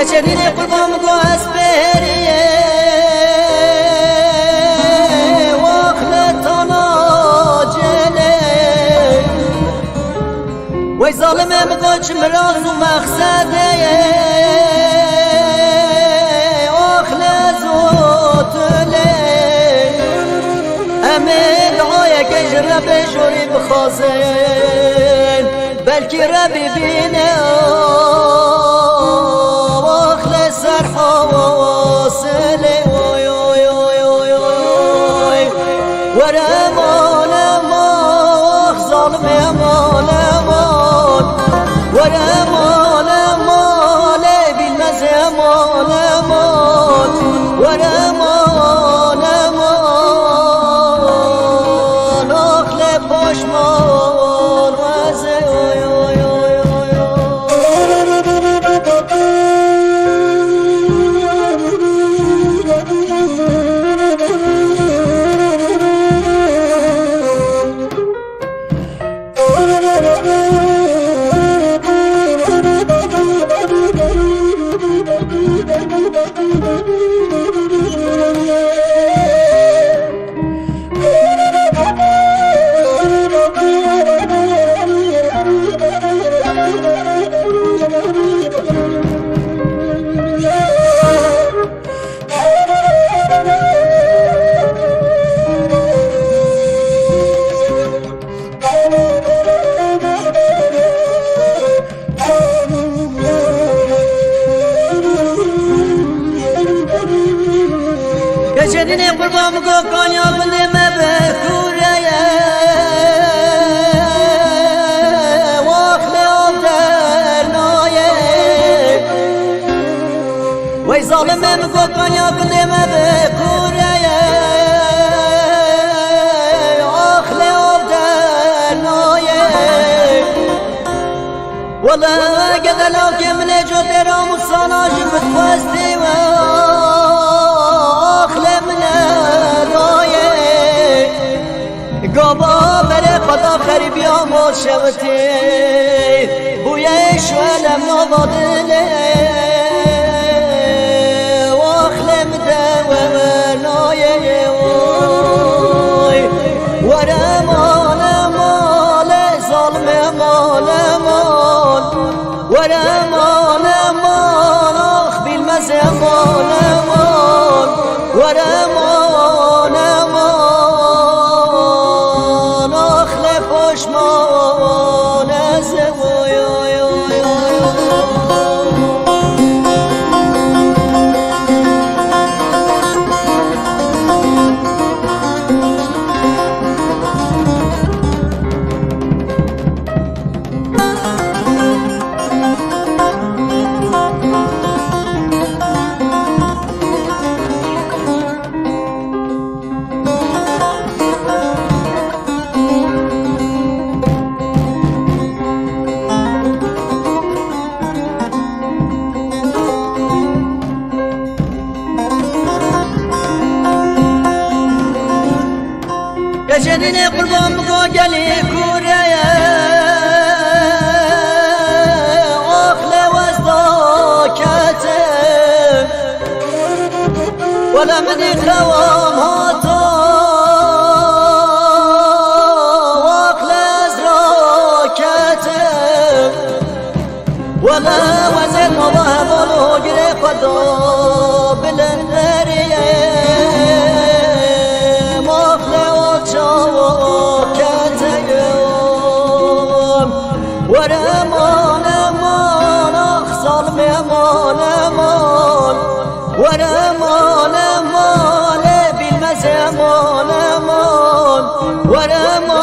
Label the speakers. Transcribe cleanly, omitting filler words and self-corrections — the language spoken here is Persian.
Speaker 1: كشرين قربان قاس بيريه واخلتنا جلي وي ظالم مقاش مراز ومقصده واخلزوت لي امين دعايا كجرب شوري بخازن بلكي ربي بينا كشرين قربان قوقان يا بني مبكورة واخلي عبدالناية وي ظالم قوقان يا بني مبكورة واخلي عبدالناية والله قدلوك من جوتي رام الصلاة جبت فاستي قابا بره خدا خریب یا مال شوتی بویش ولم نبادله واخلم دورنایه وای ورمان مال ظلم مال مال ورمان مال اخ بالمزه مال مال ورمان كشرين قربان بقوقلي كوريا واخلي وزداكتم ولا مني خوام هاتا واخلي ازراكتم ولا وزن مواهب ولوقري قدا بلندريه ورمان مان اخصال مان مان ورمان مان بالمزه مان مان ورمان